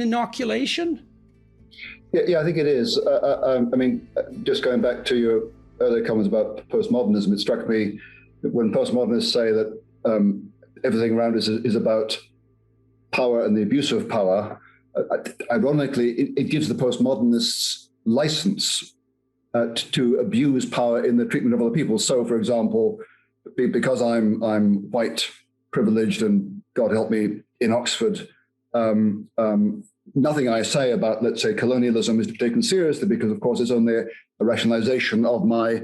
inoculation? Yeah, I think it is. I mean, just going back to your earlier comments about postmodernism, it struck me when postmodernists say that everything around us is about power and the abuse of power. Ironically, it gives the postmodernists license to abuse power in the treatment of other people. So, for example, because I'm white, privileged, and God help me, in Oxford, nothing I say about, let's say, colonialism is to be taken seriously, because, of course, it's only a rationalization of my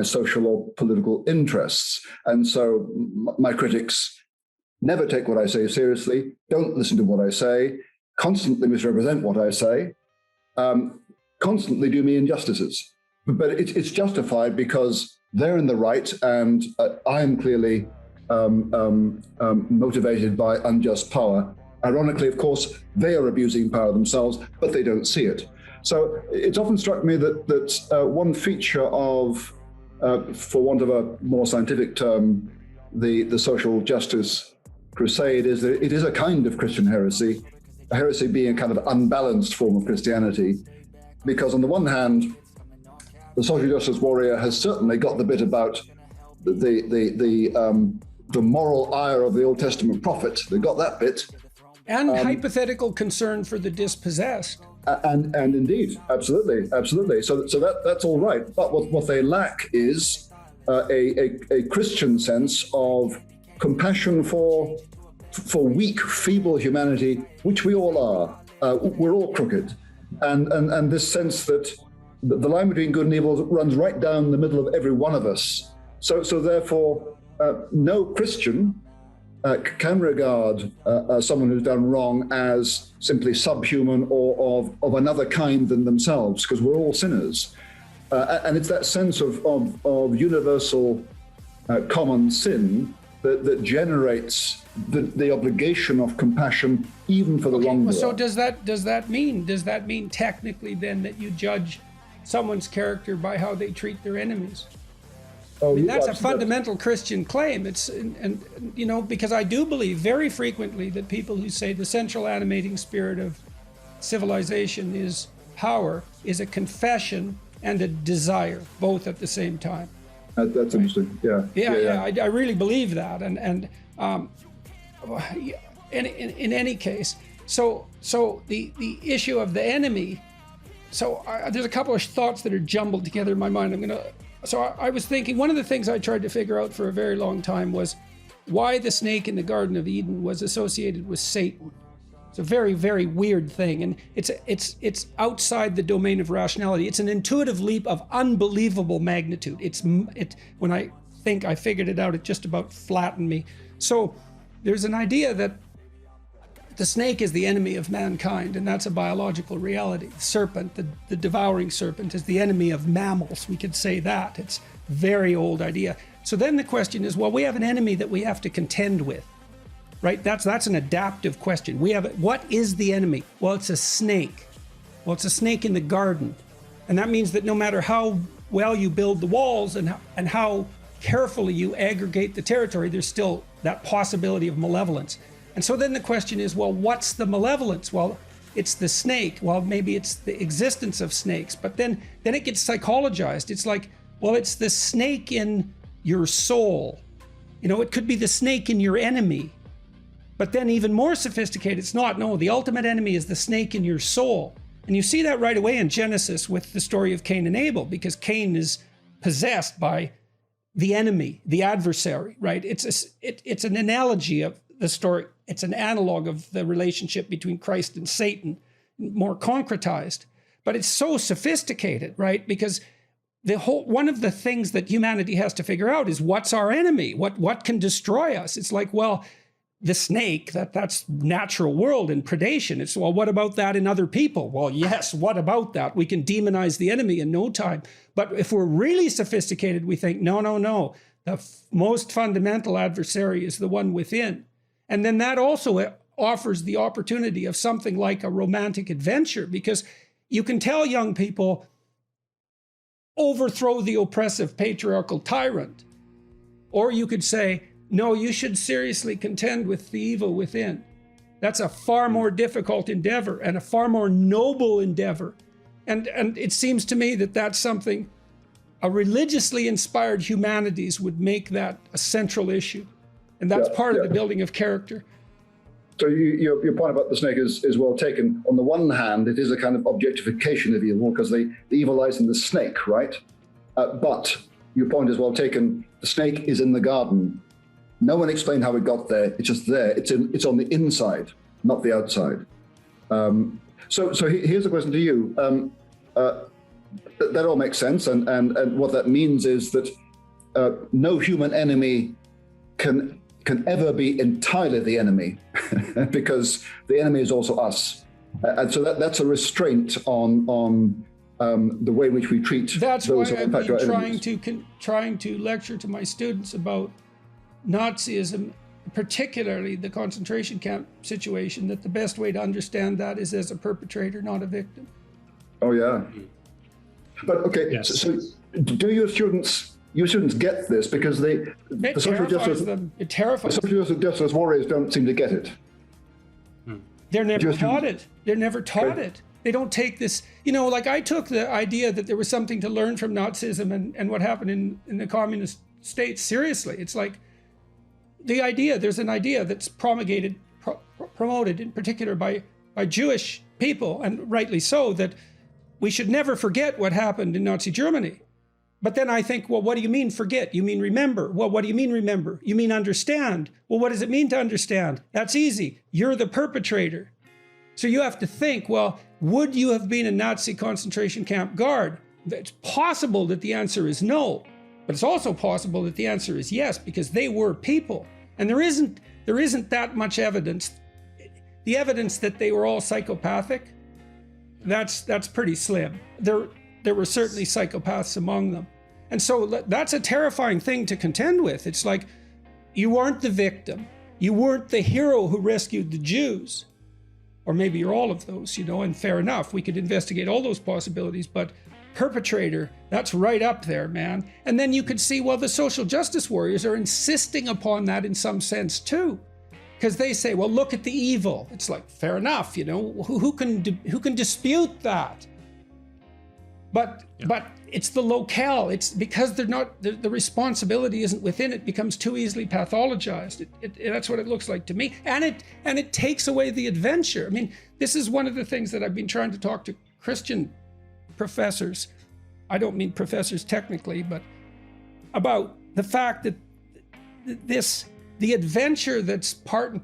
social or political interests. And so my critics never take what I say seriously, don't listen to what I say, constantly misrepresent what I say, constantly do me injustices. But it's justified because they're in the right, and I am clearly motivated by unjust power. Ironically, of course, they are abusing power themselves, but they don't see it. So it's often struck me that one feature of, for want of a more scientific term, the social justice crusade is that it is a kind of Christian heresy, a heresy being a kind of unbalanced form of Christianity. Because on the one hand, the social justice warrior has certainly got the bit about the moral ire of the Old Testament prophet. They got that bit. And hypothetical concern for the dispossessed. And indeed, absolutely. So that's all right. But what they lack is a Christian sense of compassion for weak, feeble humanity, which we all are. We're all crooked, and this sense that the line between good and evil runs right down the middle of every one of us. So therefore, no Christian can regard someone who's done wrong as simply subhuman or of another kind than themselves, because we're all sinners. And it's that sense of universal common sin that generates the obligation of compassion, even for the wrongdoer. So does that mean technically then that you judge someone's character by how they treat their enemies? I mean, that's a fundamental Christian claim. It's, and you know, because I do believe very frequently that people who say the central animating spirit of civilization is power is a confession and a desire, both at the same time. That's interesting. Yeah. I really believe that. And in any case, so the issue of the enemy. So there's a couple of thoughts that are jumbled together in my mind. So I was thinking, one of the things I tried to figure out for a very long time was why the snake in the Garden of Eden was associated with Satan. It's a very, very weird thing, and it's outside the domain of rationality. It's an intuitive leap of unbelievable magnitude. When I think I figured it out, it just about flattened me. So there's an idea that the snake is the enemy of mankind, and that's a biological reality. The serpent, the devouring serpent, is the enemy of mammals. We could say that. It's a very old idea. So then the question is, well, we have an enemy that we have to contend with, right? That's an adaptive question. What is the enemy? Well, it's a snake. Well, it's a snake in the garden. And that means that no matter how well you build the walls and how carefully you aggregate the territory, there's still that possibility of malevolence. And so then the question is, well, what's the malevolence? Well, it's the snake. Well, maybe it's the existence of snakes, but then it gets psychologized. It's like, well, it's the snake in your soul. You know, it could be the snake in your enemy, but then even more sophisticated, it's not. No, the ultimate enemy is the snake in your soul. And you see that right away in Genesis with the story of Cain and Abel, because Cain is possessed by the enemy, the adversary, right? It's an analogy of the story. It's an analog of the relationship between Christ and Satan, more concretized. But it's so sophisticated, right? Because one of the things that humanity has to figure out is what's our enemy? What can destroy us? It's like, well, the snake, that's natural world and predation. It's, well, what about that in other people? Well, yes, what about that? We can demonize the enemy in no time. But if we're really sophisticated, we think, no. The most fundamental adversary is the one within. And then that also offers the opportunity of something like a romantic adventure, because you can tell young people, overthrow the oppressive patriarchal tyrant. Or you could say, no, you should seriously contend with the evil within. That's a far more difficult endeavor and a far more noble endeavor. And it seems to me that that's something a religiously inspired humanities would make that a central issue. And that's part of the building of character. So your point about the snake is well taken. On the one hand, it is a kind of objectification of evil because the evil lies in the snake, right? But your point is well taken. The snake is in the garden. No one explained how it got there. It's just there. It's on the inside, not the outside. So here's a question to you. That all makes sense, and what that means is that no human enemy can ever be entirely the enemy, because the enemy is also us, and so that's a restraint on the way in which we treat that's those why who are I've in fact our been enemies. trying to lecture to my students about Nazism, particularly the concentration camp situation, that the best way to understand that is as a perpetrator, not a victim. Oh yeah. But okay, Yes. so do your students get this? Because the social justice them. It terrifies them. social justice warriors don't seem to get it. They're never Just- taught it. They're never taught Okay. it. They don't take this, like I took the idea that there was something to learn from Nazism and what happened in the communist states seriously. It's like there's an idea that's promoted in particular by Jewish people, and rightly so, that we should never forget what happened in Nazi Germany. But then I think, well, what do you mean forget? You mean remember? Well, what do you mean remember? You mean understand? Well, what does it mean to understand? That's easy. You're the perpetrator. So you have to think, well, would you have been a Nazi concentration camp guard? It's possible that the answer is no, but it's also possible that the answer is yes, because they were people. And there isn't that much evidence. The evidence that they were all psychopathic, that's pretty slim. There were certainly psychopaths among them. And so that's a terrifying thing to contend with. It's like, you weren't the victim. You weren't the hero who rescued the Jews. Or maybe you're all of those, and fair enough. We could investigate all those possibilities, but perpetrator, that's right up there, man. And then you could see, well, the social justice warriors are insisting upon that in some sense too. Because they say, well, look at the evil. It's like, fair enough, who can dispute that? But it's the locale. It's because they're not, the responsibility isn't within it, becomes too easily pathologized. That's what it looks like to me. And it takes away the adventure. I mean, this is one of the things that I've been trying to talk to Christian professors. I don't mean professors technically, but about the fact that the adventure that's part and parcel